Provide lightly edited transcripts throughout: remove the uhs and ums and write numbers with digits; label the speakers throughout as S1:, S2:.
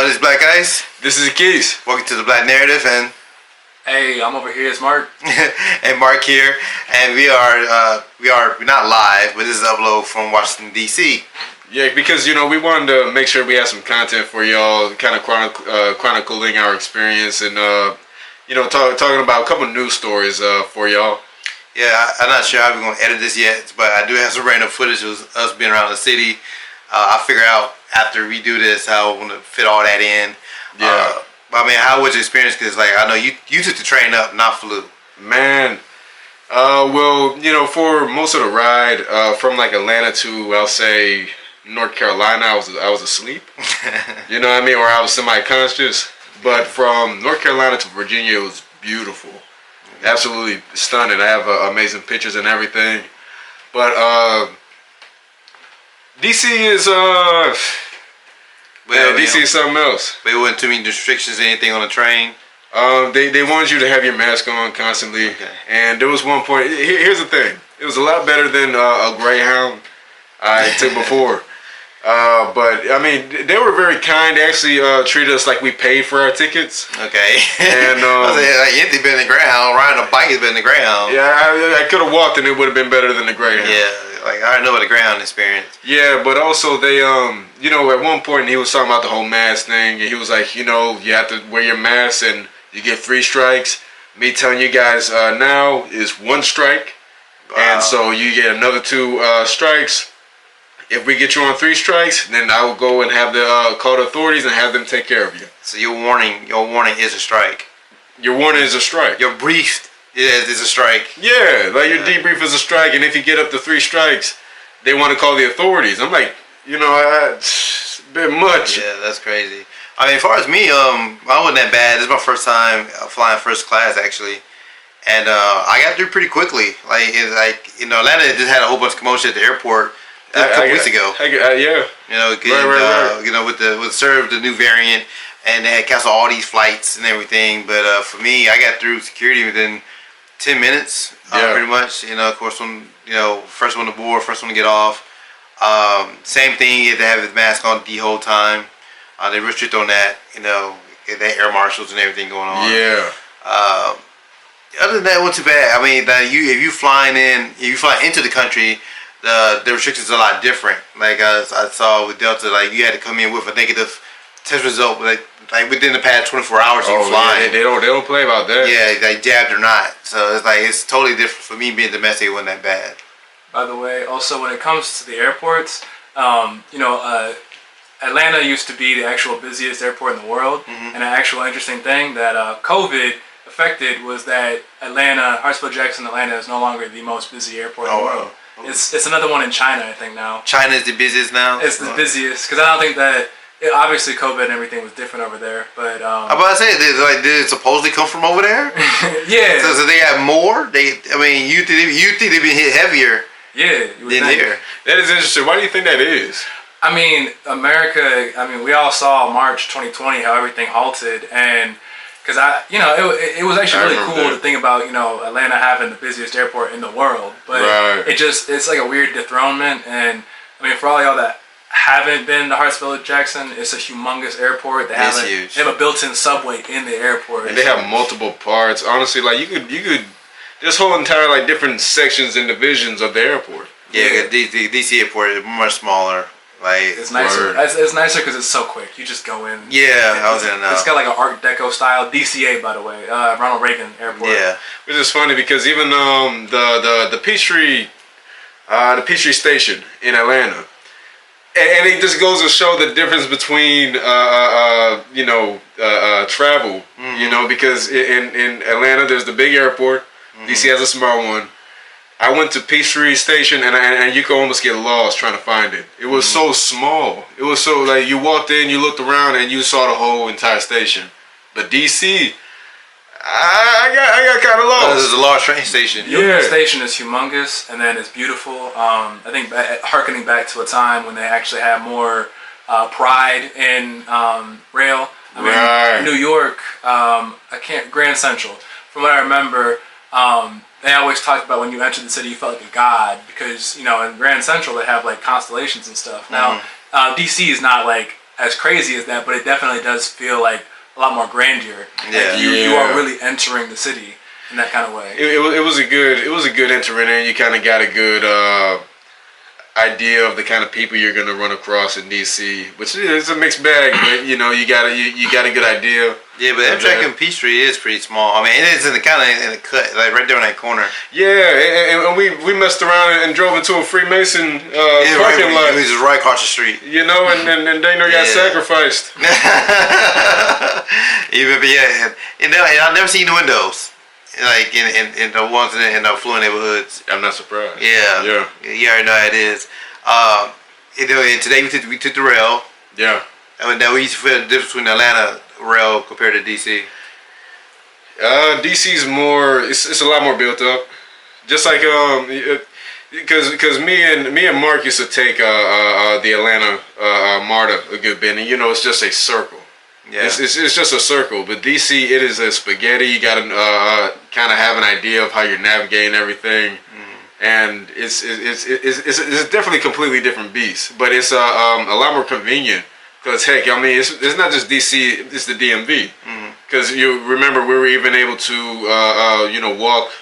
S1: This is BlackIce.
S2: This is Equis.
S1: Welcome to the Black Narrative, and
S3: hey, I'm over here. It's Mark.
S1: and Mark here, and we're not live, but this is an upload from Washington D.C.
S2: Yeah, because we wanted to make sure we had some content for y'all, kind of chronicling our experience, and talking about a couple news stories for y'all.
S1: Yeah, I'm not sure how we're gonna edit this yet, but I do have some random footage of us being around the city. I'll figure out after we do this how I want to fit all that in.
S2: Yeah.
S1: But I mean, how was your experience? Because I know you took the train up, not flew.
S2: Man, for most of the ride from like Atlanta to, I'll say, North Carolina, I was asleep. You know what I mean? Or I was semi-conscious. But from North Carolina to Virginia, it was beautiful. Absolutely stunning. I have amazing pictures and everything. But DC is DC is something else.
S1: There wasn't too many restrictions, anything on the train.
S2: They wanted you to have your mask on constantly.
S1: Okay.
S2: And there was one point. Here's the thing. It was a lot better than a Greyhound I took before. But I mean, they were very kind. They actually treated us like we paid for our tickets.
S1: Okay.
S2: And
S1: it's been the Greyhound. Riding a bike has been the Greyhound.
S2: Yeah, I could have walked and it would have been better than the Greyhound.
S1: Yeah, like I know what the Greyhound experience.
S2: Yeah, but also they at one point he was talking about the whole mask thing, and he was like, you have to wear your mask and you get 3 strikes. Me telling you guys now is 1 strike, and so you get another 2 strikes. If we get you on 3 strikes, then I will go and have the call the authorities and have them take care of you.
S1: So your warning is a strike.
S2: Your warning is a strike.
S1: Your brief is a strike.
S2: Yeah, like your debrief is a strike, and if you get up to 3 strikes, they want to call the authorities. I'm like, it's a bit much.
S1: Yeah, that's crazy. I mean, as far as me, I wasn't that bad. This is my first time flying first class, actually. And I got through pretty quickly. Atlanta just had a whole bunch of commotion at the airport a couple weeks ago.
S2: Yeah.
S1: With the new variant, and they had canceled all these flights and everything. But for me, I got through security within 10 minutes, pretty much. Of course, first one to board, first one to get off. Same thing, you have to have his mask on the whole time. They restrict on that, they air marshals and everything going on.
S2: Yeah.
S1: Other than that, it wasn't too bad. I mean, if you fly into the country, the restrictions are a lot different. Like I saw with Delta, you had to come in with a negative test result, like within the past 24 hours you flying.
S2: They don't play about that.
S1: Yeah, like jabbed or not. So it's totally different. For me being domestic, it wasn't that bad.
S3: By the way, also when it comes to the airports, Atlanta used to be the actual busiest airport in the world. And an actual interesting thing that COVID affected was that Hartsfield-Jackson, Atlanta is no longer the most busy airport in the world. It's another one in China, I think, now.
S1: China is the busiest now?
S3: It's the busiest, because I don't think that, obviously COVID and everything was different over there, but... I'm
S1: about to say, did it supposedly come from over there?
S3: Yeah.
S1: So they have more? You think they've been hit heavier than here?
S2: That is interesting. Why do you think that is?
S3: I mean, we all saw March 2020, how everything halted, and... Because it was actually really cool to think about, Atlanta having the busiest airport in the world. But it's like a weird dethronement. And I mean, for all y'all that haven't been to Hartsfield-Jackson, it's a humongous airport. They have a built-in subway in the airport.
S2: And they have multiple parts. Honestly, you could, this whole entire different sections and divisions of the airport.
S1: Yeah, the DC airport is much smaller.
S3: It's nicer. It's nicer because it's so quick. You just go in.
S1: Yeah, I was in.
S3: It's got like an Art Deco style DCA, by the way, Ronald Reagan Airport.
S1: Yeah,
S2: which is funny because even the Peachtree Station in Atlanta, and it just goes to show the difference between travel. Because in Atlanta there's the big airport. DC has a small one. I went to Peachtree Station and you could almost get lost trying to find it. It was so small. It was so you walked in, you looked around, and you saw the whole entire station. But DC, I got kind of lost.
S1: This is a large train station.
S3: The station is humongous, and then it's beautiful. I think harkening back to a time when they actually had more pride in rail. I mean, New York, Grand Central. From what I remember. They always talked about when you entered the city, you felt like a god because in Grand Central they have constellations and stuff. Now, DC is not as crazy as that, but it definitely does feel like a lot more grandeur.
S1: Yeah.
S3: Like you are really entering the city in that kind of way.
S2: It was a good entry in. You kind of got a good idea of the kind of people you're gonna run across in DC, which is a mixed bag. But you got a good idea.
S1: Yeah, but Amtrak and Peachtree is pretty small. I mean, it is in the cut, like right there in that corner.
S2: Yeah, and we messed around and drove into a Freemason parking lot.
S1: It was just right across the street.
S2: And Dana got sacrificed.
S1: But I've never seen the windows. Like in the ones in the affluent neighborhoods.
S2: I'm not surprised.
S1: Yeah. You already know how it is. And today we took the rail.
S2: Yeah.
S1: And now we used to feel the difference between the Atlanta rail compared to DC.
S2: DC's more. It's a lot more built up. Just like because me and Mark used to take the Atlanta MARTA a good bit, and it's just a circle. Yeah. It's just a circle, but DC, it is a spaghetti. You got to kind of have an idea of how you're navigating everything, and it's definitely a completely different beast. But it's a lot more convenient because heck, I mean, it's not just DC, it's the DMV. Because you remember we were even able to walk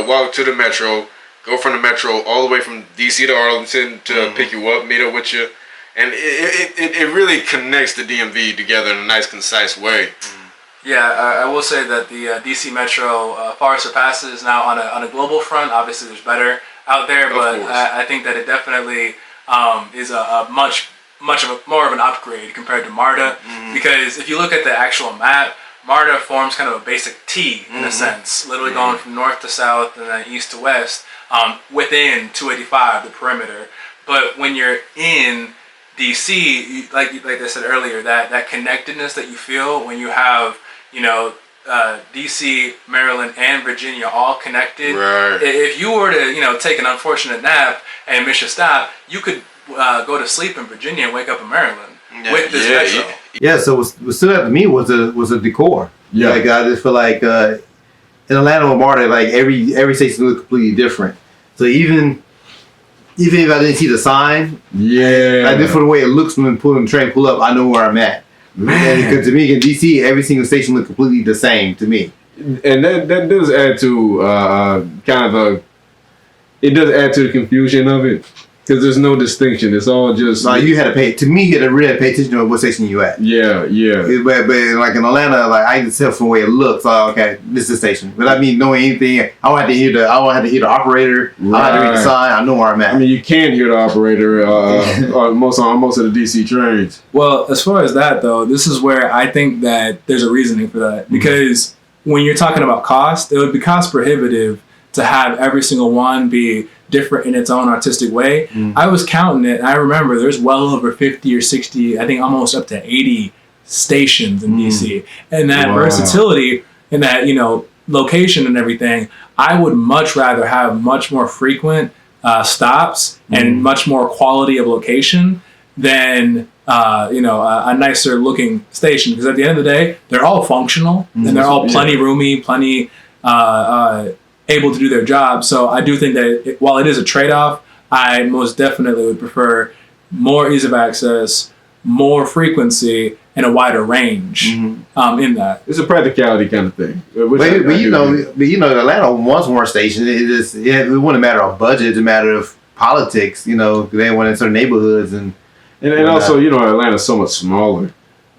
S2: walk to the metro, go from the metro all the way from DC to Arlington to pick you up, meet up with you. And it really connects the DMV together in a nice, concise way.
S3: Yeah, I will say that the DC Metro far surpasses now on a global front. Obviously, there's better out there, but I think that it definitely is a much more of an upgrade compared to MARTA. Because if you look at the actual map, MARTA forms kind of a basic T in a sense, literally going from north to south and then east to west within 285, the perimeter. But when you're in DC, like I said earlier, that connectedness that you feel when you have, DC, Maryland, and Virginia all connected.
S2: Right.
S3: If you were to, take an unfortunate nap and miss your stop, you could go to sleep in Virginia and wake up in Maryland with this metro.
S1: Yeah. So what stood out to me was the decor.
S2: Yeah.
S1: Like I just feel like in Atlanta with MARTA, like every station looked completely different. So even if I didn't see the sign, like just for the way it looks when the train pull up, I know where I'm at. Because to me, in DC, every single station looked completely the same to me.
S4: And that does add to it does add to the confusion of it. Because there's no distinction. It's all just...
S1: you had to pay... To me, you had to really pay attention to what station you at.
S4: Yeah.
S1: But like in Atlanta, like I can tell from the way it looks. Oh, okay, this is the station. Without me knowing anything, I don't have to hear the operator. Right. I don't have to read the sign. I know where I'm at.
S4: I mean, you can hear the operator on most of the DC trains.
S5: Well, as far as that though, this is where I think that there's a reasoning for that. Because when you're talking about cost, it would be cost prohibitive to have every single one be different in its own artistic way. I was counting it, and I remember there's well over 50 or 60, I think almost up to 80 stations in DC. And that versatility and that, location and everything, I would much rather have much more frequent stops and much more quality of location than a nicer looking station. Because at the end of the day, they're all functional and they're all plenty roomy, plenty able to do their job. So I do think that while it is a trade-off, I most definitely would prefer more ease of access, more frequency, and a wider range in that.
S4: It's a practicality kind of thing.
S1: But Atlanta wants more stations. It wasn't a matter of budget. It's a matter of politics. They went in certain neighborhoods and
S4: also Atlanta's so much smaller.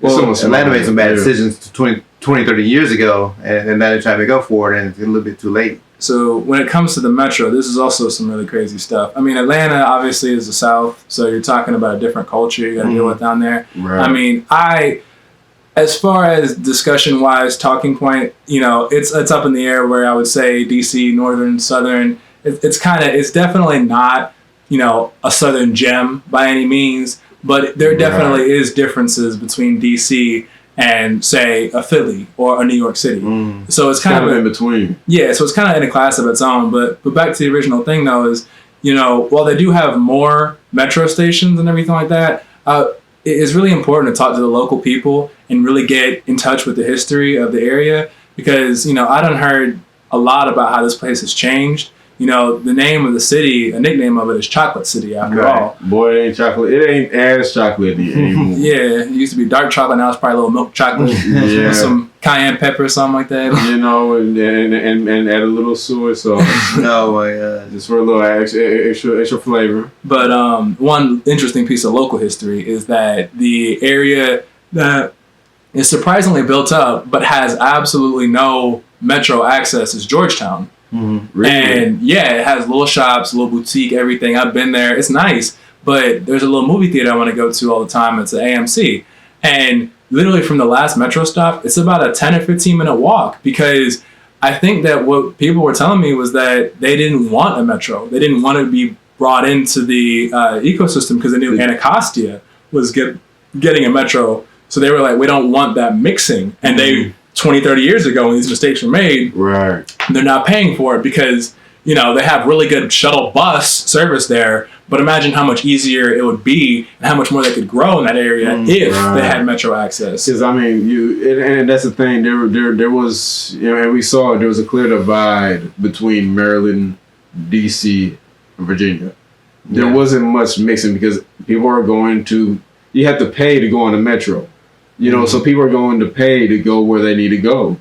S1: Atlanta made some bad decisions 20, 30 years ago, and now they're trying to go for it, and it's a little bit too late.
S5: So when it comes to the metro, this is also some really crazy stuff. I mean, Atlanta obviously is the South, so you're talking about a different culture you got to deal with down there.
S4: Right.
S5: I mean, as far as discussion-wise, talking point, it's up in the air where I would say DC, Northern, Southern. It's definitely not, a Southern gem by any means, but there definitely is differences between DC and say a Philly or a New York City. So it's kind of
S4: in between.
S5: Yeah, so it's kind of in a class of its own. But back to the original thing though is, while they do have more metro stations and everything like that, it is really important to talk to the local people and really get in touch with the history of the area because, I done heard a lot about how this place has changed. the name of the city, a nickname of it is Chocolate City after all.
S4: Boy, it ain't chocolate. It ain't as chocolatey anymore.
S5: Yeah, it used to be dark chocolate. Now it's probably a little milk chocolate with some cayenne pepper or something like that.
S4: And add a little soy sauce.
S1: Oh my god!
S4: Just for a little extra flavor.
S5: But one interesting piece of local history is that the area that is surprisingly built up but has absolutely no metro access is Georgetown.
S1: Mm-hmm.
S4: Really?
S5: And yeah, it has little shops, little boutique, everything. I've been there. It's nice, but there's a little movie theater I want to go to all the time. It's an AMC. And literally from the last metro stop, it's about a 10 or 15 minute walk, because I think that what people were telling me was that they didn't want a metro. They didn't want to be brought into the ecosystem because they knew Anacostia was getting a metro. So they were like, we don't want that mixing. And they 20, 30 years ago when these mistakes were made,
S4: right,
S5: they're not paying for it because, they have really good shuttle bus service there. But imagine how much easier it would be and how much more they could grow in that area if they had metro access.
S4: Because, and that's the thing, there was, and we saw there was a clear divide between Maryland, D.C., and Virginia. There wasn't much mixing because people are you have to pay to go on the metro. So people are going to pay to go where they need to go.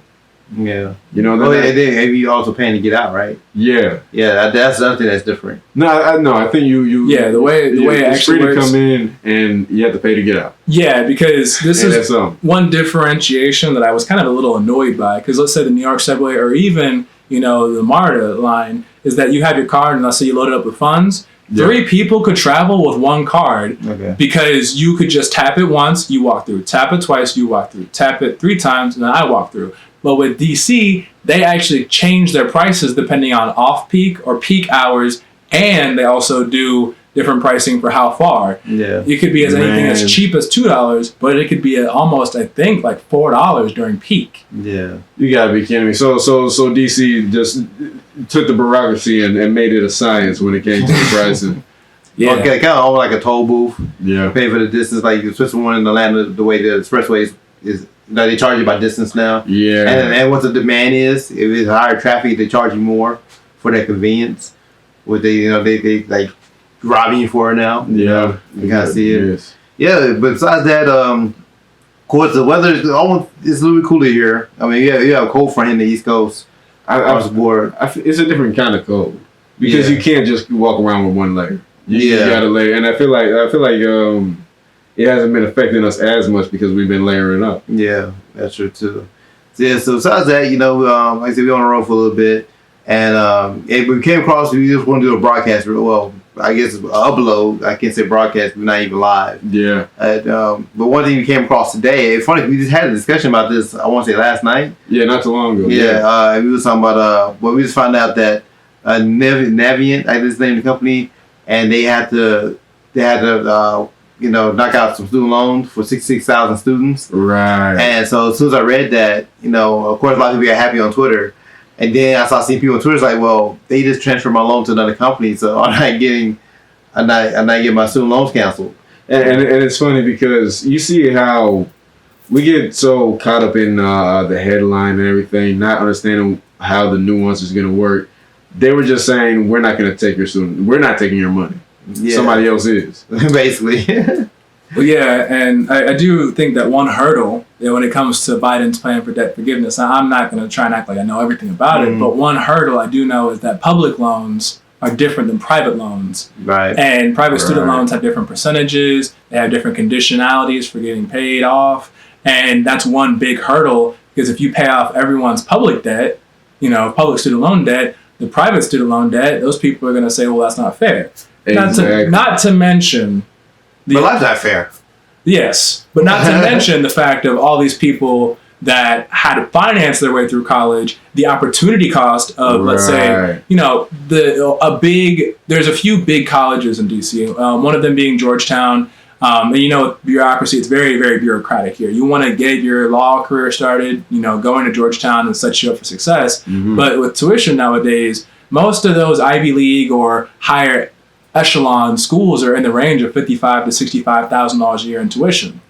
S1: Yeah. They also paying to get out, right?
S4: Yeah.
S1: Yeah, that's something that's different.
S4: No, I think you.
S5: Yeah, the way it actually works.
S4: It's free to come in and you have to pay to get out.
S5: Yeah, because this is one differentiation that I was kind of a little annoyed by. Because let's say the New York subway or even, the MARTA line is that you have your card and let's say you load it up with funds. Yeah. 3 people could travel with one card because you could just tap it once, you walk through. Tap it twice, you walk through. Tap it 3 times, and then I walk through. But with DC, they actually change their prices depending on off-peak or peak hours, and they also do different pricing for how far. Yeah. It could be anything as cheap as $2, but it could be almost, I think, like $4 during peak.
S1: Yeah.
S4: You gotta be kidding me. So DC just took the bureaucracy and made it a science when it came to the pricing.
S1: Yeah. Okay, kind of like a toll booth.
S4: Yeah.
S1: Pay for the distance, like the Switzerland in Atlanta, the way the expressway is they charge you by distance now.
S4: Yeah.
S1: And what the demand is, if it's higher traffic, they charge you more for their convenience. What they like robbing you for it now.
S4: Yeah.
S1: You kind of see it.
S4: Yes.
S1: Yeah, but besides that, of course, the weather is almost it's a little bit cooler here. I mean, you have a cold front in the East Coast.
S4: It's a different kind of cold because you can't just walk around with one layer. You got to layer, and I feel like it hasn't been affecting us as much because we've been layering up.
S1: Yeah, that's true too. So besides that, like I said, we on the road for a little bit, and we came across. We just want to do a broadcast. Well, I guess upload. I can't say broadcast. We're not even live.
S4: Yeah.
S1: But one thing we came across today. It's funny. We just had a discussion about this. I want to say last night.
S4: Yeah, not too long ago.
S1: Yeah. We was talking about. Well, we just found out that Navient, I just named the company, and they had to knock out some student loans for 66,000 students.
S4: Right.
S1: And so as soon as I read that, of course, a lot of people got happy on Twitter. And then I started seeing people on Twitter like, well, they just transferred my loan to another company, so I'm not getting my student loans canceled.
S4: And it's funny because you see how we get so caught up in the headline and everything, not understanding how the nuance is going to work. They were just saying, we're not going to take your student. We're not taking your money. Yeah. Somebody else is.
S1: Basically.
S5: Well, yeah, and I do think that one hurdle when it comes to Biden's plan for debt forgiveness, I'm not going to try and act like I know everything about it, but one hurdle I do know is that public loans are different than private loans.
S1: Right.
S5: And private student loans have different percentages. They have different conditionalities for getting paid off. And that's one big hurdle because if you pay off everyone's public debt, public student loan debt, the private student loan debt, those people are going to say, well, that's not fair.
S4: Exactly.
S5: Not to mention...
S1: But life's not fair.
S5: Yes, but not to mention the fact of all these people that had to finance their way through college, the opportunity cost of, let's say, there's a few big colleges in DC, one of them being Georgetown. And bureaucracy, it's very, very bureaucratic here. You want to get your law career started, going to Georgetown and sets you up for success. Mm-hmm. But with tuition nowadays, most of those Ivy League or higher echelon schools are in the range of $55,000 to $65,000 a year in tuition.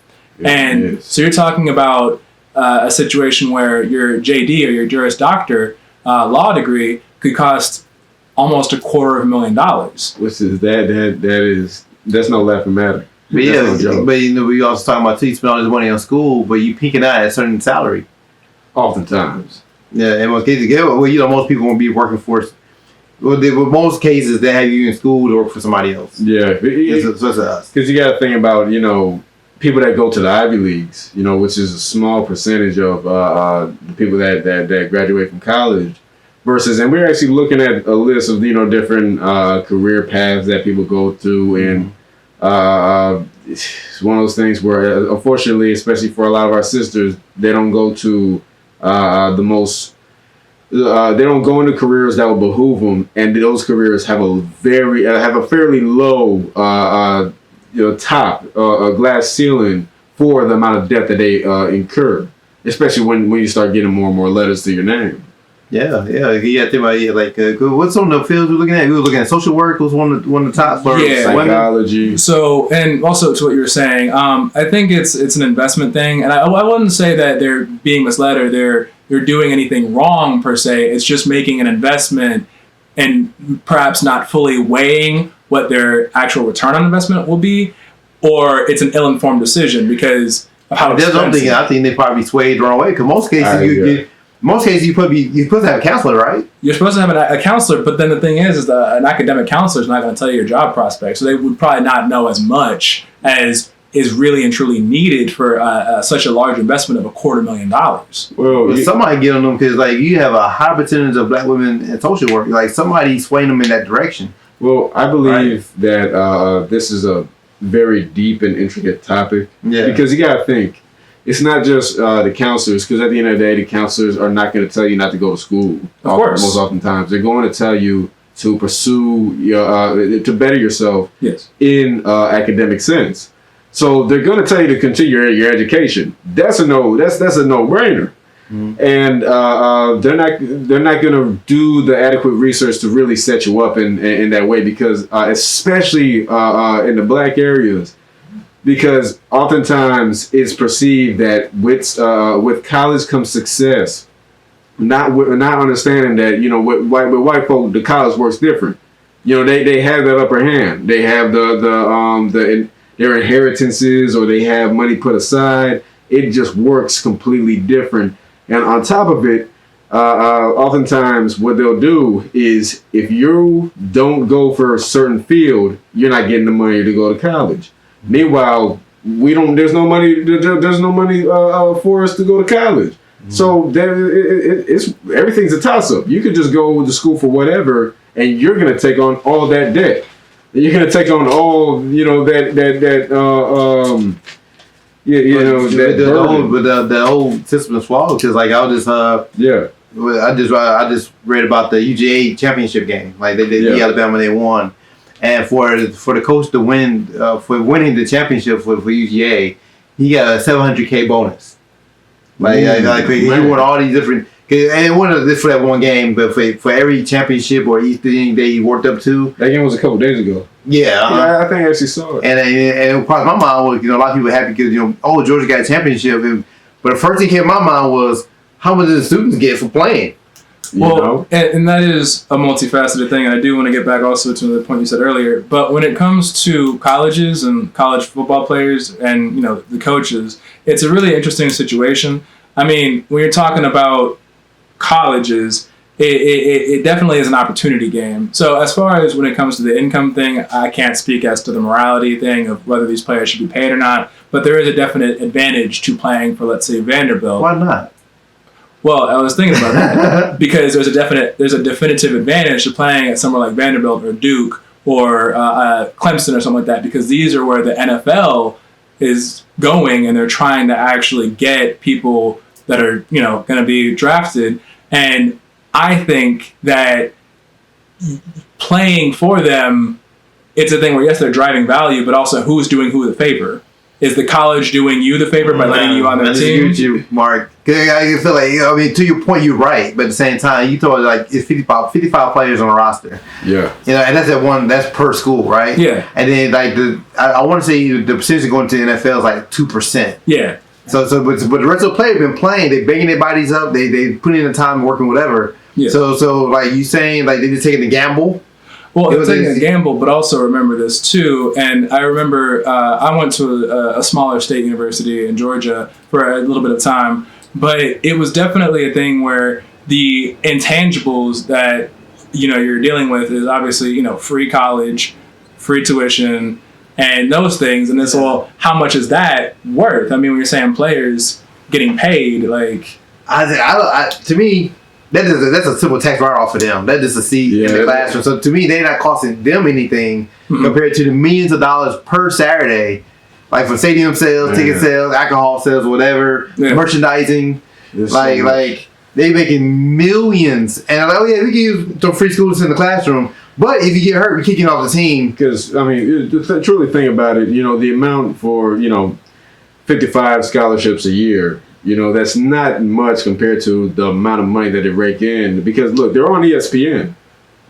S5: So you're talking about a situation where your JD or your Juris Doctor law degree could cost almost $250,000.
S4: Which is that's no laughing matter.
S1: But we also talking about you spend all this money on school, but you peaking out at a certain salary.
S4: Oftentimes.
S1: Yeah, in most cases, most people won't be working for. Most cases, they have you in school to work for somebody else.
S4: Yeah,
S1: it's us.
S4: Because you got to think about people that go to the Ivy Leagues, which is a small percentage of the people that graduate from college. And we're actually looking at a list of different career paths that people go through, and it's one of those things where, unfortunately, especially for a lot of our sisters, they don't go to the most. They don't go into careers that will behoove them, and those careers have a fairly low top, a glass ceiling for the amount of debt that they incur, especially when you start getting more and more letters to your name.
S1: Yeah. You got to think about what's on the fields we're looking at? We were looking at social work. Was one of the top for
S4: psychology.
S5: So, and also to what you were saying, I think it's an investment thing, and I wouldn't say that they're being misled or they're doing anything wrong per se. It's just making an investment and perhaps not fully weighing what their actual return on investment will be, or it's an ill-informed decision because of how expensive.
S1: I think they probably swayed the wrong way because most cases you're supposed to have a counselor, right?
S5: You're supposed to have a counselor, but then the thing is an academic counselor is not going to tell you your job prospects, so they would probably not know as much as is really and truly needed for such a large investment of $250,000.
S1: Well, somebody get on them because you have a high percentage of black women in social work. Somebody swaying them in that direction.
S4: Well, I believe that this is a very deep and intricate topic.
S1: Yeah.
S4: Because you got to think. It's not just the counselors, because at the end of the day, the counselors are not going to tell you not to go to school.
S5: Of course.
S4: Most oftentimes. They're going to tell you to pursue, to better yourself in academic sense. So they're going to tell you to continue your education. That's a no-brainer. Mm-hmm. And they're not going to do the adequate research to really set you up in that way, because especially in the black areas, because oftentimes it's perceived that with college comes success, not understanding that with white folk the college works different. They have that upper hand. They have their inheritances, or they have money put aside. It just works completely different. And on top of it, oftentimes what they'll do is if you don't go for a certain field, you're not getting the money to go to college. Meanwhile, there's no money. There's no money for us to go to college. Mm-hmm. So everything's a toss up. You could just go to school for whatever, and you're gonna take on all that debt. You're gonna take on all the
S1: whole system is flawed. Because I just read about the UGA championship game. They did Alabama, they won. And for the coach to win, for winning the championship for UGA, he got a $700K bonus. He won all these different, and it wasn't just for that one game, but for every championship or each thing that he worked up to.
S4: That game was a couple days ago.
S1: Yeah,
S4: I think I actually saw it.
S1: And across my mind was, a lot of people happy because Georgia got a championship, but the first thing came to my mind was how much did the students get for playing?
S5: Well, and that is a multifaceted thing, and I do want to get back also to the point you said earlier. But when it comes to colleges and college football players and the coaches, it's a really interesting situation. I mean, when you're talking about colleges, it definitely is an opportunity game. So as far as when it comes to the income thing, I can't speak as to the morality thing of whether these players should be paid or not. But there is a definite advantage to playing for, let's say, Vanderbilt.
S1: Why not?
S5: Well, I was thinking about that because there's a definitive advantage to playing at somewhere like Vanderbilt or Duke or Clemson or something like that, because these are where the NFL is going, and they're trying to actually get people that are going to be drafted. And I think that playing for them, it's a thing where yes, they're driving value, but also who's doing who the favor. Is the college doing you the favor by letting you on their team?
S1: I agree with you, Mark. I feel to your point, you're right. But at the same time, you thought it's 55 players on the roster.
S4: Yeah.
S1: And that's per school, right?
S5: Yeah.
S1: And then I want to say the percentage going to the NFL is 2%.
S5: Yeah.
S1: So but the rest of the players have been playing. They're banging their bodies up. They put in the time working whatever.
S5: Yeah.
S1: So like you saying like they just taking the gamble.
S5: Well, it's taking a gamble, but also remember this too. And I remember I went to a smaller state university in Georgia for a little bit of time, but it was definitely a thing where the intangibles that you're dealing with is obviously free college, free tuition, and those things. And it's how much is that worth? I mean, when you're saying players getting paid, like
S1: to me. That's a simple tax write-off for them. That's just a seat in the classroom. So to me, they're not costing them anything compared to the millions of dollars per Saturday, like for stadium sales, ticket sales, alcohol sales, whatever, merchandising. Like they making millions. And like, we give you some free schools in the classroom, but if you get hurt, we're kicking off the team.
S4: Because I mean, truly think about it. The amount for 55 scholarships a year. That's not much compared to the amount of money that they rake in. Because look, they're on ESPN.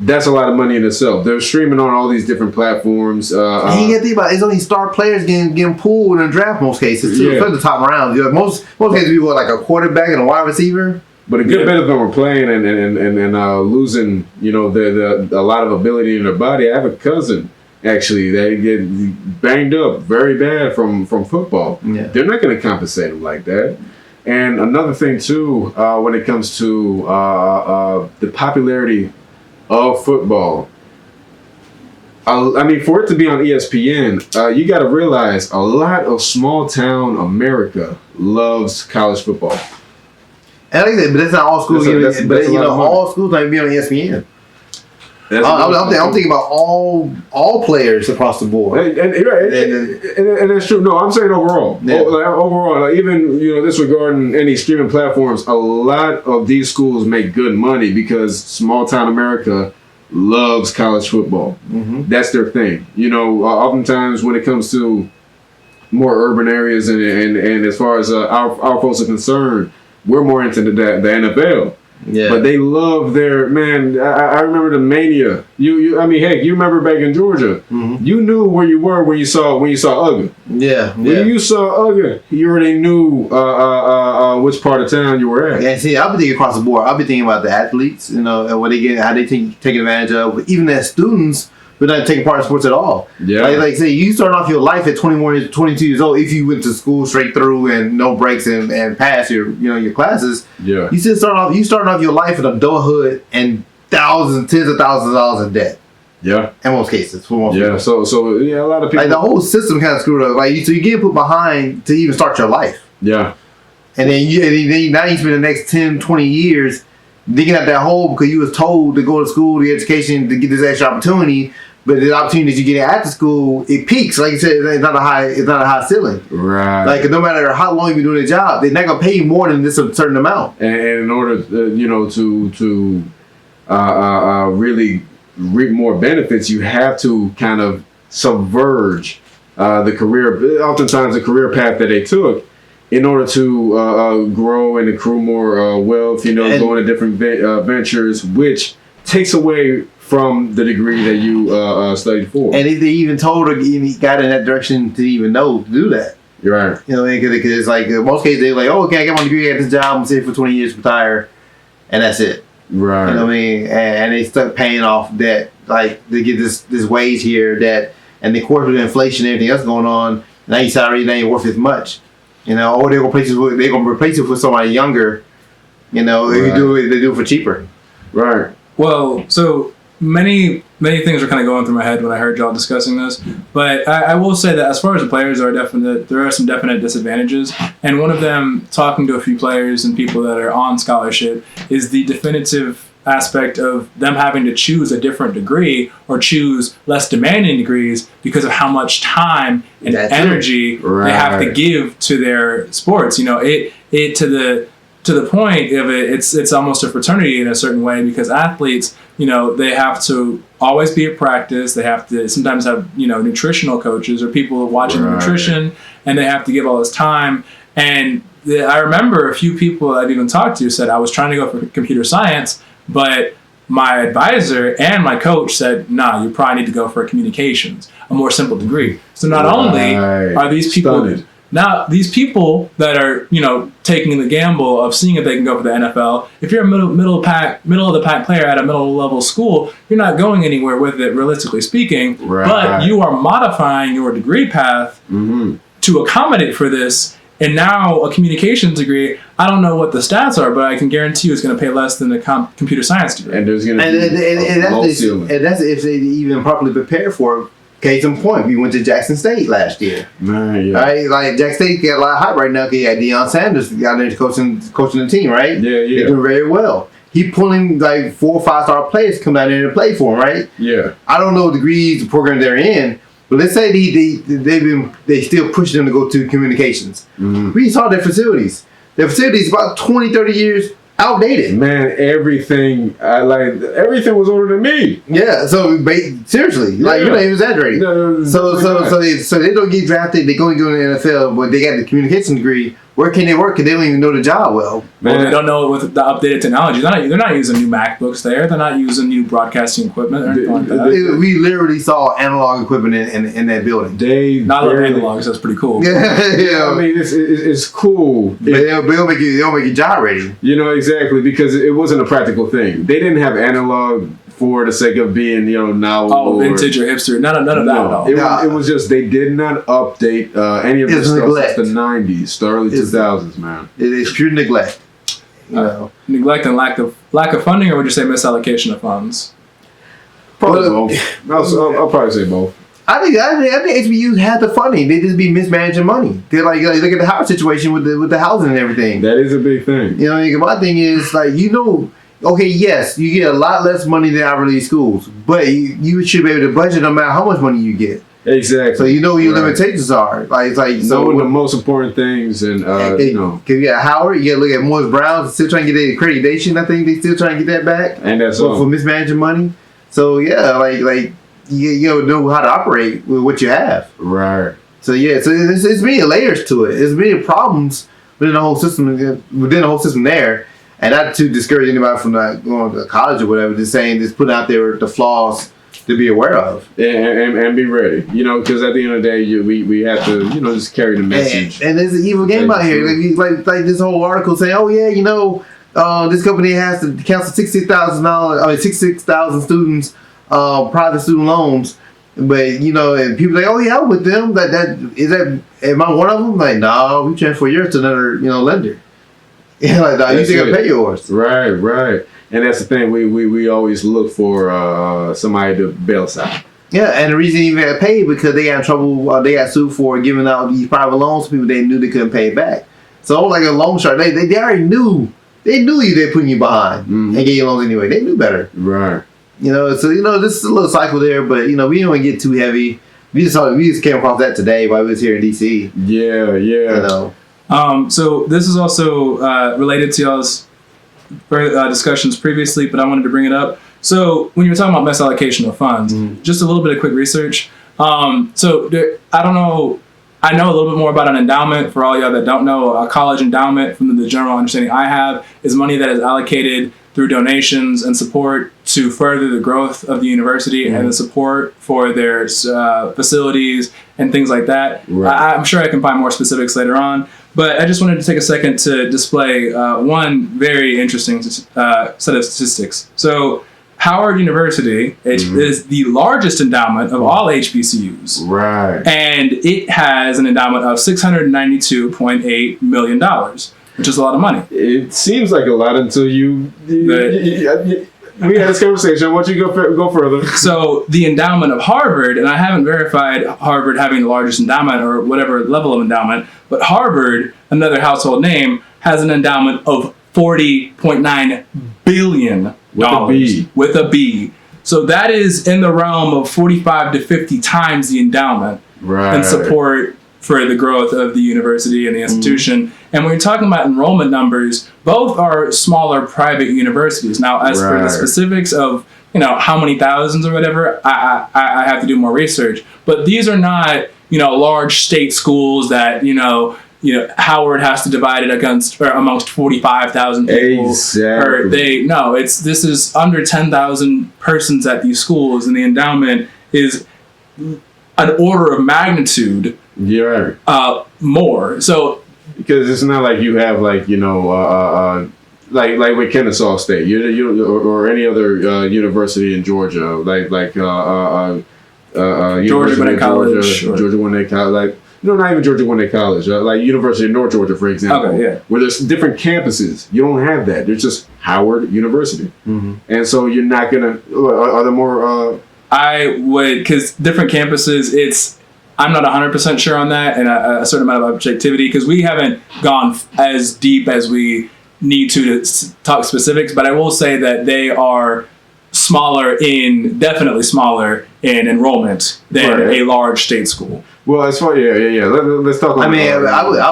S4: That's a lot of money in itself. They're streaming on all these different platforms.
S1: You got to think about it. It's only star players getting pulled in the draft most cases too. Especially the top rounds. Most cases we want like a quarterback and a wide receiver.
S4: But a good bit of them are playing and losing. A lot of ability in their body. I have a cousin. Actually, they get banged up very bad from football.
S1: Yeah.
S4: They're not going to compensate them like that. And another thing too, when it comes to the popularity of football, I mean, for it to be on ESPN, you got to realize a lot of small town America loves college football.
S1: And like I said, but that's not all schools. All schools don't be on ESPN. I'm thinking about all players across the board.
S4: And that's true. No, I'm saying overall.
S1: Yeah.
S4: Overall, even disregarding any streaming platforms, a lot of these schools make good money because small town America loves college football.
S1: Mm-hmm.
S4: That's their thing. Oftentimes when it comes to more urban areas and as far as our folks are concerned, we're more into the NFL.
S1: Yeah.
S4: But they love their man. I remember the mania. I mean, heck, you remember back in Georgia.
S1: Mm-hmm.
S4: You knew where you were when you saw Uga.
S1: Yeah.
S4: When you saw Uga, you already knew which part of town you were at.
S1: Yeah. See, I'll be thinking across the board. I'll be thinking about the athletes. And what they get, how they taking advantage of. Even as students, but not taking part in sports at all.
S4: Yeah.
S1: Like say, you start off your life at 22 years old. If you went to school straight through and no breaks and pass your classes. Yeah. You starting off your life in adulthood and tens of thousands of dollars in debt.
S4: Yeah.
S1: In most cases. For most people.
S4: So a lot of people.
S1: Like the whole system kind of screwed up. Like so you get put behind to even start your life.
S4: Yeah.
S1: And then now you spend the next 10, 20 years digging at that hole because you was told to go to school, the education to get this extra opportunity. But the opportunity that you get after school, it peaks. Like you said, it's not a high ceiling.
S4: Right.
S1: Like no matter how long you've been doing the job, they're not gonna pay you more than this a certain amount.
S4: And in order, to really reap more benefits, you have to kind of subverge the career. Oftentimes, the career path that they took, in order to grow and accrue more wealth. Go into different ventures, which takes away from the degree that you studied for.
S1: And if they even told her, got in that direction to even know to do that.
S4: You're right.
S1: Because it's like, in most cases, they're like, oh, okay, I get my degree at this job, I'm safe for 20 years, retire, and that's it.
S4: Right.
S1: You know what I mean? And they stuck paying off debt, like, to get this wage here, and of course with inflation and everything else going on, now your salary ain't worth as much. Or they're gonna replace it with somebody younger. If you do it, they do it for cheaper.
S4: Right.
S5: Well, so many things were kind of going through my head when I heard y'all discussing this, but I will say that as far as the players there are some definite disadvantages, and one of them, talking to a few players and people that are on scholarship, is the definitive aspect of them having to choose a different degree or choose less demanding degrees because of how much time and energy they have to give to their sports. To the point of it, it's almost a fraternity in a certain way, because athletes, they have to always be at practice. They have to sometimes have, nutritional coaches or people watching the nutrition, and they have to give all this time. And I remember a few people I've even talked to said, I was trying to go for computer science, but my advisor and my coach said, nah, you probably need to go for communications, a more simple degree. So not only are these people Now, these people that are, taking the gamble of seeing if they can go for the NFL, if you're a middle of the pack player at a middle level school, you're not going anywhere with it, realistically speaking.
S4: Right.
S5: But you are modifying your degree path to accommodate for this. And now a communications degree, I don't know what the stats are, but I can guarantee you it's going to pay less than a computer science degree.
S4: And there's going to be a low ceiling.
S1: And that's if they even properly prepare for it. Case in point, we went to Jackson State last year.
S4: Man, yeah.
S1: Right? Like, Jackson State got a lot of hype right now because you got Deion Sanders out there coaching the team, right?
S4: Yeah.
S1: He's doing very well. He pulling like 4 or 5 star players come down there and play for him, right?
S4: Yeah.
S1: I don't know the degrees, the program they're in, but let's say they still push them to go to communications. We saw their facilities. Their facilities about 20, 30 years outdated.
S4: Man, everything was older than me.
S1: Yeah, so seriously, like, you're not even exaggerating.
S4: No,
S1: So they don't get drafted. They go to the NFL, but they got the communication degree. Where can they work? Because they don't even know the job well.
S5: Well, they don't know it with the updated technology. They're not using new MacBooks there. They're not using new broadcasting equipment or anything like that.
S1: We literally saw analog equipment in that building.
S5: Not like analog, so that's pretty cool.
S1: Yeah.
S4: I mean, it's cool.
S1: But they'll make you job ready.
S4: Exactly, because it wasn't a practical thing. They didn't have analog for the sake of being, novel.
S5: Vintage or hipster. None of that at all.
S4: It was just they did not update any of this stuff since the 90s, the early 2000s, man.
S1: It is pure neglect.
S5: Neglect and lack of funding, or would you say misallocation of funds?
S4: Probably both. I'll probably say both.
S1: I think HBCUs had the funding. They just be mismanaging money. They're like look at the house situation with the housing and everything.
S4: That is a big thing.
S1: My thing is like okay, yes, you get a lot less money than Ivy League schools, but you should be able to budget no matter how much money you get.
S4: Exactly.
S1: So you know what your limitations are. Like
S4: knowing the most important things, and
S1: Cause you got Howard, you got to look at Morris Brown, still trying to get their accreditation. I think they still trying to get that back,
S4: and that's
S1: for mismanaging money. So yeah, like you don't know how to operate with what you have.
S4: Right.
S1: So yeah, so it's many layers to it. There's many problems within the whole system there. And not to discourage anybody from not going to college or whatever, just putting out there the flaws to be aware of.
S4: And be ready. Because at the end of the day, we have to, just carry the message.
S1: And there's an evil game out here. Like this whole article saying, oh yeah, this company has to cancel $66,000 students, private student loans. But, and people like, oh yeah, I'm with them. Am I one of them? Like, no, we transfer yours to another, lender. Yeah, like, you still gotta pay yours.
S4: Right. And that's the thing. We always look for somebody to bail us out.
S1: Yeah, and the reason you even got paid because they got in trouble. They got sued for giving out these private loans to people they knew they couldn't pay back. So like a loan shark, they already knew. They knew they're putting you behind and gave you loans anyway. They knew better. Right. So this is a little cycle there, but we don't want to get too heavy. We just came across that today while we was here in DC.
S4: Yeah.
S5: So this is also related to y'all's discussions previously, but I wanted to bring it up. So when you were talking about misallocation of funds, just a little bit of quick research. I don't know. I know a little bit more about an endowment. For all y'all that don't know, a college endowment, from the general understanding I have, is money that is allocated through donations and support to further the growth of the university and the support for their facilities and things like that. Right. I'm sure I can find more specifics later on. But I just wanted to take a second to display one very interesting set of statistics. So Howard University is the largest endowment of all HBCUs. Right. And it has an endowment of $692.8 million, which is a lot of money.
S4: It seems like a lot until we had this conversation. I want you to go further.
S5: So the endowment of Harvard, and I haven't verified Harvard having the largest endowment or whatever level of endowment, but Harvard, another household name, has an endowment of $40.9 billion. With a B. So that is in the realm of 45 to 50 times the endowment and support for the growth of the university and the institution. And when you're talking about enrollment numbers, both are smaller private universities. Now, as for the specifics of how many thousands or whatever, I have to do more research. But these are not large state schools that Howard has to divide it amongst 45,000 people. Exactly. This is under 10,000 persons at these schools, and the endowment is an order of magnitude more. So
S4: because it's not like you have like like with Kennesaw State, or any other university in Georgia, like
S5: Georgia Gwinnett College,
S4: Georgia Gwinnett College, like not even Georgia Gwinnett College, like University of North Georgia, for example.
S5: Okay, yeah.
S4: Where there's different campuses, you don't have that. There's just Howard University, and so you're not gonna. Are there more?
S5: I would, because different campuses, I'm not 100% sure on that, and a certain amount of objectivity, because we haven't gone as deep as we need to talk specifics, but I will say that they are definitely smaller in enrollment than a large state school.
S4: Well, as far let's talk.
S1: I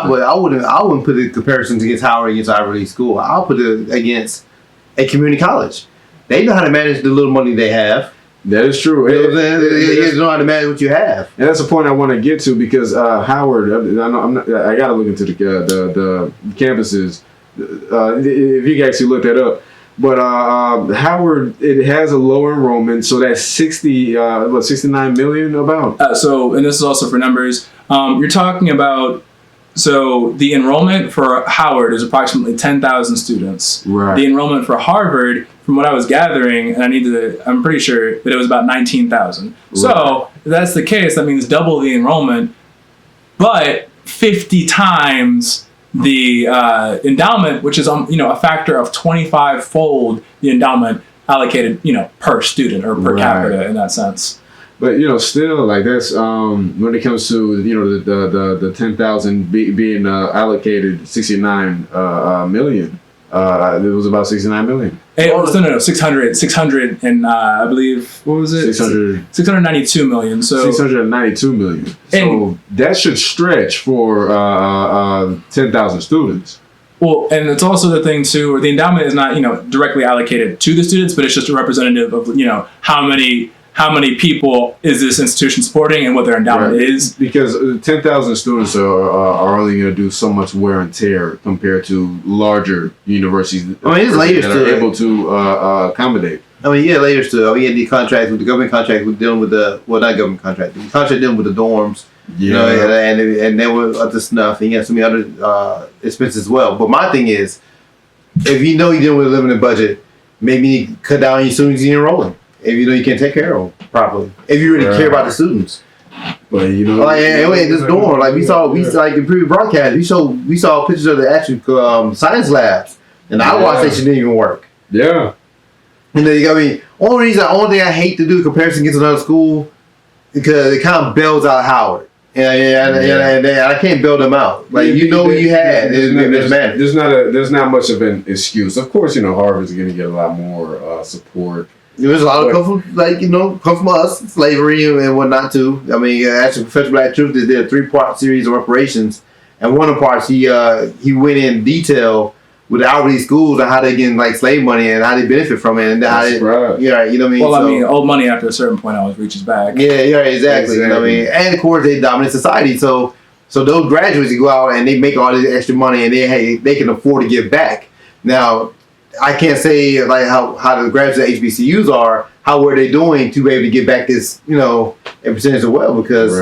S1: wouldn't put the comparisons against Howard against Ivy League School. I'll put it against a community college. They know how to manage the little money they have.
S4: That is true.
S1: They know how to manage what you have,
S4: and that's the point I want to get to, because Howard. I got to look into the campuses. If you can actually look that up, but Howard, it has a lower enrollment, so that's 69 million about.
S5: And this is also for numbers. You're talking about. So the enrollment for Howard is approximately 10,000 students.
S4: Right.
S5: The enrollment for Harvard, from what I was gathering, and I'm pretty sure that it was about 19,000. Right. So if that's the case, that means double the enrollment, but 50 times the endowment, which is a factor of 25-fold the endowment allocated per student or per capita in that sense.
S4: But still, like that's when it comes to the 10,000 being allocated 69 million. It was about 69 million.
S5: No, 600 and I believe, what was it? 692 million. So
S4: 692 million. So that should stretch for 10,000 students.
S5: Well, and it's also the thing too, where the endowment is not directly allocated to the students, but it's just a representative of how many people is this institution supporting and what their endowment is. Because
S4: 10,000 students are only going to do so much wear and tear compared to larger universities.
S1: There's layers
S4: that
S1: to
S4: are
S1: it.
S4: Able to accommodate.
S1: Layers to it. We had the contracts with the government contract with dealing with not government contract. The contract dealing with the dorms. And they were up to snuff. And you have so many other expenses as well. But my thing is, if you're dealing with a limited budget, maybe you need to cut down your students you're enrolling. If you can't take care of them properly, if you really care about the students,
S4: but
S1: this dorm, we saw in previous broadcast, we saw pictures of the actual science labs, and the outstation didn't even work.
S4: Yeah,
S1: and then only thing I hate to do a comparison against another school, because it kind of bails out Howard, and I can't bail them out. What you had.
S4: There's not much of an excuse. Of course, Harvard's going to get a lot more support.
S1: There's a lot of come from us, slavery and whatnot too. Actually, Professor Black Truth did a 3-part series of reparations, and one of the parts he went in detail with the Albany schools and how they get slave money and how they benefit from it, and how
S5: old money after a certain point always reaches back.
S1: Exactly. And of course they dominate society, so those graduates go out and they make all this extra money and they can afford to give back. Now, I can't say how the graduates at HBCUs are. How were they doing to be able to get back this a percentage as well? Because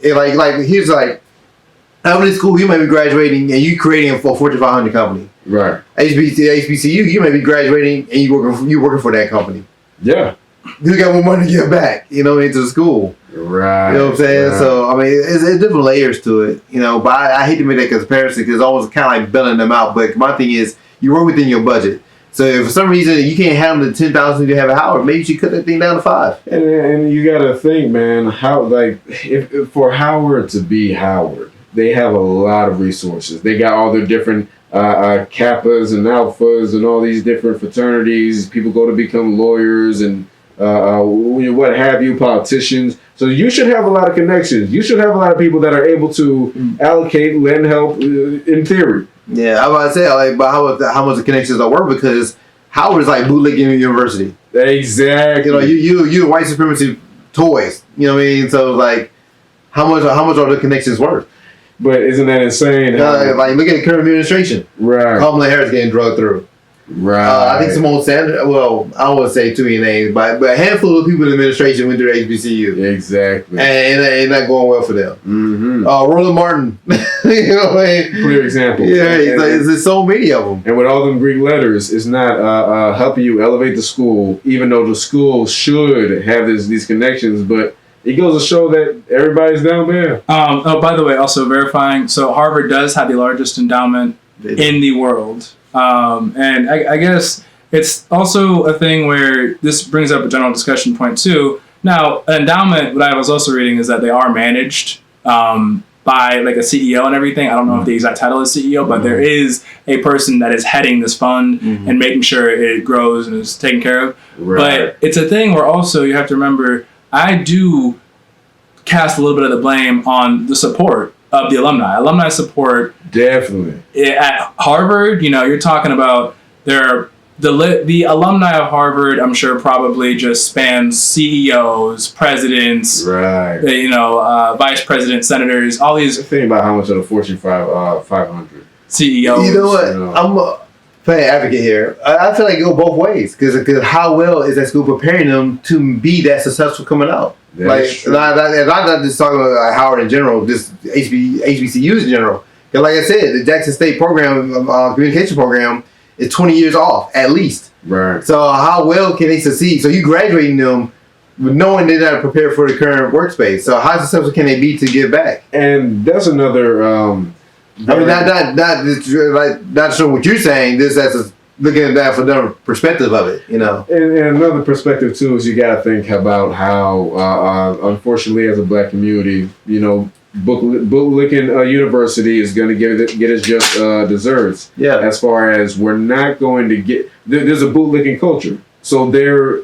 S1: here's how many school you may be graduating and you creating for a Fortune 500 company.
S4: Right.
S1: HBCU, you may be graduating and you working for that company.
S4: Yeah.
S1: You got more money to give back, into the school.
S4: Right.
S1: You know what I'm saying?
S4: Right.
S1: So it's different layers to it. But I hate to make that comparison because it's almost kind of like bailing them out. But my thing is, you work within your budget. So if for some reason you can't handle the 10,000 you have at Howard, maybe you should cut that thing down to 5.
S4: And you gotta think, man, how if for Howard to be Howard, they have a lot of resources. They got all their different Kappas and Alphas and all these different fraternities. People go to become lawyers and what have you, politicians. So you should have a lot of connections. You should have a lot of people that are able to allocate, lend help, in theory.
S1: Yeah, I was about to say, but how much the connections are worth, because Howard is like bootlegging university.
S4: Exactly.
S1: You white supremacy toys. You know what I mean? So how much are the connections worth?
S4: But isn't that insane?
S1: Look at the current administration.
S4: Right.
S1: Kamala Harris getting drugged through.
S2: Right.
S1: I think Simone Sanders. Well, I don't want to say too many names, but a handful of people in the administration went through HBCU.
S2: Exactly.
S1: And it's not going well for them.
S2: Mm-hmm.
S1: Roland Martin. You know what I mean?
S2: Clear example.
S1: Yeah, there's so many of them.
S2: And with all them Greek letters, it's not helping you elevate the school, even though the school should have these connections, but it goes to show that everybody's down there.
S5: By the way, also verifying, so Harvard does have the largest endowment in the world. And I guess it's also a thing where this brings up a general discussion point too. Now, an endowment, what I was also reading is that they are managed by like a CEO and everything. I don't know if the exact title is CEO, but there is a person that is heading this fund and making sure it grows and is taken care of.
S2: Right.
S5: But it's a thing where also you have to remember, I do cast a little bit of the blame on the support of the alumni. Alumni support.
S2: Definitely.
S5: At Harvard, you're talking about the alumni of Harvard, I'm sure probably just spans CEOs, presidents,
S2: right?
S5: Vice presidents, senators, all these.
S2: Think about how much of the Fortune 500
S5: CEOs.
S1: You know what? I'm playing advocate here. I feel like it go both ways because how well is that school preparing them to be that successful coming out?
S2: That's true.
S1: Not just talking about Howard in general, just HBCUs in general. Because like I said, the Jackson State program, communication program, is 20 years off at least.
S2: Right.
S1: So how well can they succeed? So you graduating them with knowing they're not prepared for the current workspace. So how successful can they be to give back?
S2: And that's another.
S1: Not sure what you're saying. This as looking at that from the perspective of it,
S2: And another perspective too is you got to think about how, unfortunately, as a black community, bootlicking university is going to get us just desserts.
S1: Yeah.
S2: As far as we're not going to get, there's a bootlicking culture. So they're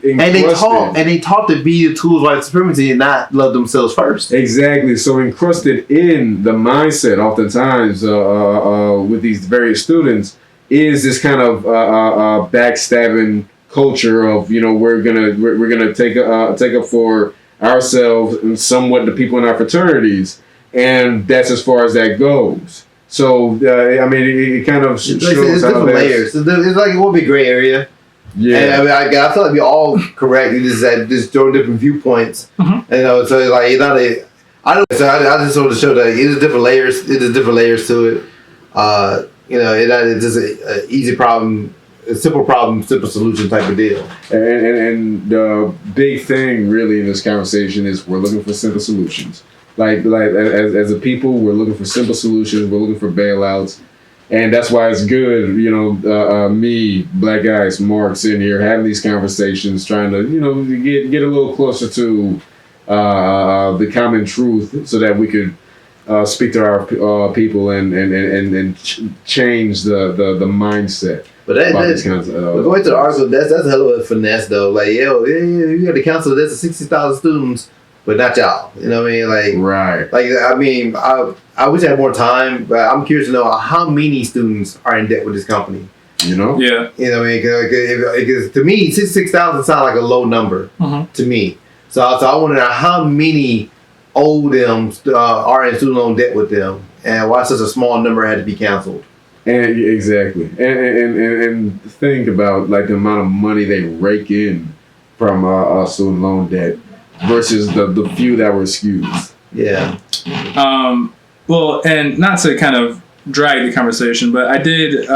S1: and they taught to be the tools of white supremacy and not love themselves first.
S2: Exactly. So encrusted in the mindset, oftentimes with these various students, is this kind of backstabbing culture of we're gonna take up for ourselves and somewhat the people in our fraternities, and that's as far as that goes. So it kind of shows
S1: it's
S2: how
S1: different layers. It's like it will be a gray area.
S2: Yeah,
S1: and I feel like we all correct. We just throw different viewpoints.
S5: Mm-hmm.
S1: So it's like it's not a. I just want to show that it is different layers. It is different layers to it. It's just an easy problem, a simple problem, simple solution type of deal.
S2: And the big thing really in this conversation is we're looking for simple solutions. Like as a people, we're looking for simple solutions. We're looking for bailouts, and that's why it's good. Me, BlackIce, Mark, sitting here having these conversations, trying to get a little closer to the common truth, so that we could speak to our people and change the mindset.
S1: But going to the article, that's a hell of a finesse though. Like you got the council that's 60,000 students. But not y'all, you know what I mean?
S2: Right.
S1: I wish I had more time, but I'm curious to know how many students are in debt with this company.
S5: Yeah.
S1: You know what I mean? Because to me, 66,000 sounds like a low number to me. So I want to know how many owe them are in student loan debt with them, and why such a small number had to be canceled.
S2: And exactly, and think about like the amount of money they rake in from student loan debt versus the few that were excused.
S1: Yeah.
S5: Well, and not to kind of drag the conversation, but I did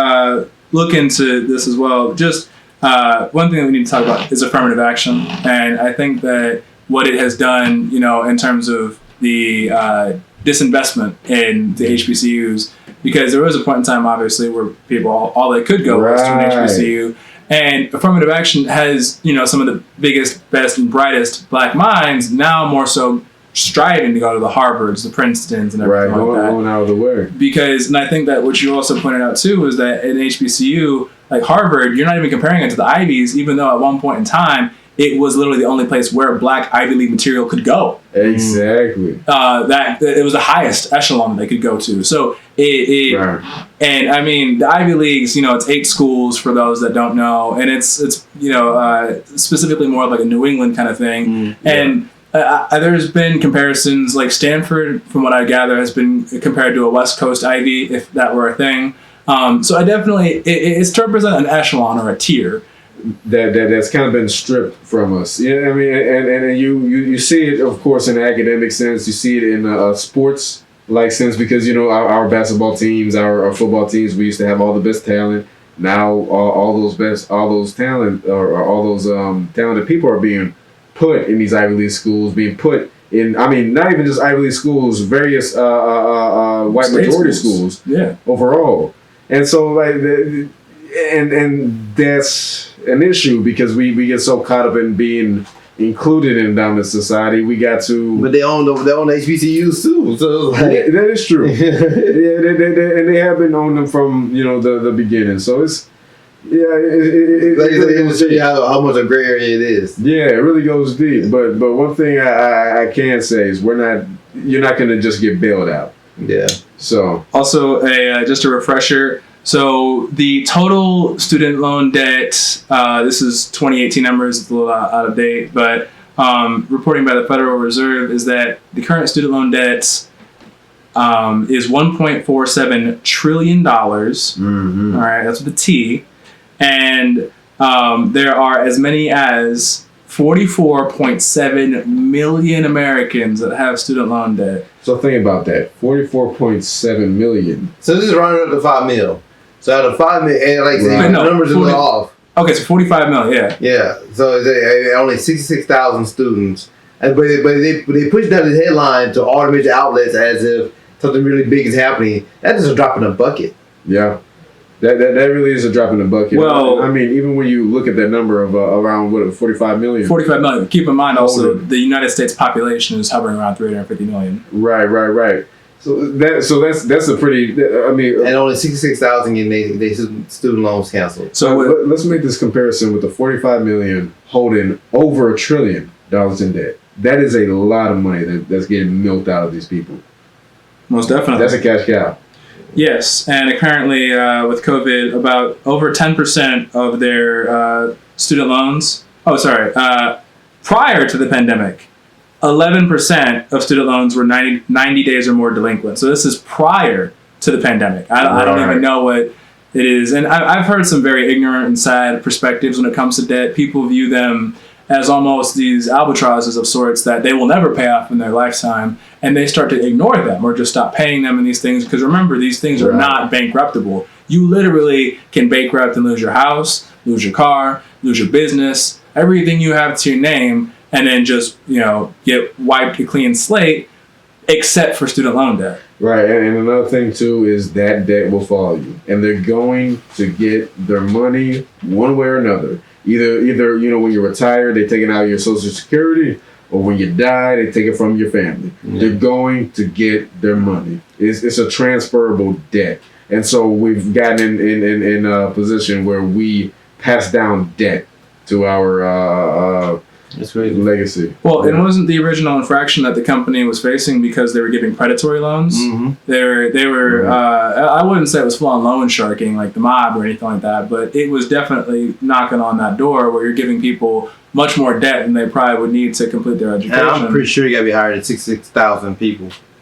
S5: look into this as well. Just one thing that we need to talk about is affirmative action, and I think that what it has done, in terms of the disinvestment in the HBCUs, because there was a point in time, obviously, where people all they could go was to an HBCU. And affirmative action has, some of the biggest, best, and brightest black minds now more so striving to go to the Harvards, the Princetons, and everything like that.
S2: Going out of the way.
S5: And I think that what you also pointed out too is that in HBCU, like Harvard, you're not even comparing it to the Ivies, even though at one point in time, it was literally the only place where black Ivy League material could go.
S2: Exactly.
S5: That it was the highest echelon they could go to. So
S2: right.
S5: And I mean the Ivy Leagues, it's 8 schools for those that don't know, and it's specifically more of like a New England kind of thing. And there's been comparisons, like Stanford, from what I gather, has been compared to a West Coast Ivy, if that were a thing. So I definitely, it's to represent an echelon or a tier.
S4: That's kind of been stripped from us. Yeah, I mean, and you see it, of course, in an academic sense. You see it in a sports like sense because our basketball teams, our football teams, we used to have all the best talent. Now all those talented people are being put in these Ivy League schools, being put in. I mean, not even just Ivy League schools, various white
S5: State
S4: majority schools.
S5: Yeah.
S4: Overall, and so like and that's an issue because we get so caught up in being included in dominant society. We got to,
S1: but they own HBCUs too. So it's like,
S4: yeah, that is true. And they have been on them from the beginning. So it's
S1: it show you how much a gray area it is.
S4: Yeah, it really goes deep. But one thing I can say is you're not going to just get bailed out.
S1: Yeah.
S4: So
S5: also just a refresher. So the total student loan debt, this is 2018 numbers, it's a little out of date, but reporting by the Federal Reserve is that the current student loan debt is $1.47 trillion.
S4: mm-hmm.
S5: All right, that's with a T. And there are as many as 44.7 million Americans that have student loan debt.
S4: So think about that, 44.7 million.
S1: So this is running up to 5 mil. So out of 5 million, and like the numbers are a little off.
S5: Okay, so 45 million, yeah.
S1: Yeah, so only 66,000 students. But they push down the headline to all the major outlets as if something really big is happening. That's just a drop in a bucket.
S4: Yeah. That really is a drop in the bucket.
S5: Well,
S4: I mean, even when you look at that number of around 45 million.
S5: 45 million. Keep in mind also the United States population is hovering around 350 million.
S4: Right. So that's a pretty. I mean,
S1: and only 66,000 getting they student loans canceled.
S4: So let's make this comparison with the 45 million holding over $1 trillion in debt. That is a lot of money that's getting milked out of these people.
S5: Most definitely.
S4: That's a cash cow.
S5: Yes, and currently with COVID, about over 10% of their student loans. Prior to the pandemic, 11% of student loans were 90 days or more delinquent. So this is prior to the pandemic. I don't even know what it is. And I've heard some very ignorant and sad perspectives when it comes to debt. People view them as almost these albatrosses of sorts that they will never pay off in their lifetime, and they start to ignore them or just stop paying them in these things. Because remember, these things are not bankruptable. You literally can bankrupt and lose your house, lose your car, lose your business, everything you have to your name, and then just get wiped a clean slate, except for student loan debt.
S4: Right, and another thing too is that debt will follow you, and they're going to get their money one way or another. Either when you're retired, they're taking out your Social Security, or when you die, they take it from your family. Mm-hmm. They're going to get their money. It's a transferable debt, and so we've gotten in a position where we pass down debt to our legacy.
S5: Well, it wasn't the original infraction that the company was facing because they were giving predatory loans. Mm-hmm. They were. I wouldn't say it was full-on loan sharking like the mob or anything like that, but it was definitely knocking on that door where you're giving people much more debt than they probably would need to complete their education.
S1: And I'm pretty sure you got to be higher than 66,000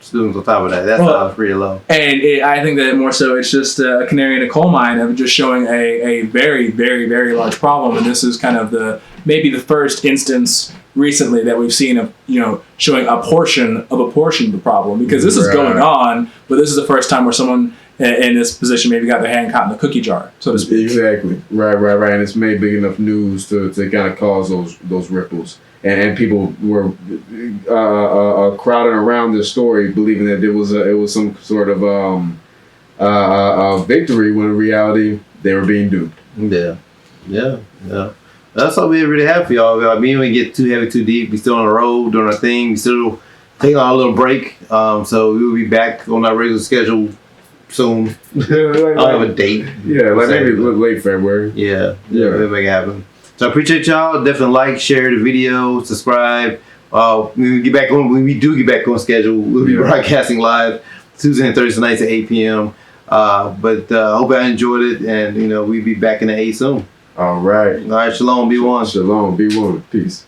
S1: students on top of that. That's pretty low.
S5: And I think that more so it's just a canary in a coal mine of just showing a very, very, very large problem. And this is kind of maybe the first instance recently that we've seen of showing a portion of the problem, because this is going on, but this is the first time where someone in this position maybe got their hand caught in the cookie jar, so to speak.
S4: Exactly. Right. And it's made big enough news to kind of cause those ripples. And people were crowding around this story, believing that it was some sort of victory, when in reality they were being duped.
S1: Yeah. That's all we really have for y'all. I mean, we get too heavy, too deep. We still on the road doing our thing. We still taking our little break. So we will be back on our regular schedule soon. I'll have a date.
S4: Yeah, like maybe late February.
S1: Yeah. We'll make it happen. So I appreciate y'all. Definitely like, share the video, subscribe. When we do get back on schedule, we'll be broadcasting live Tuesday and Thursday nights at 8 p.m. But hope I enjoyed it, and we'll be back in the A soon.
S4: All right.
S1: Shalom, be one.
S4: Shalom, be one. Peace.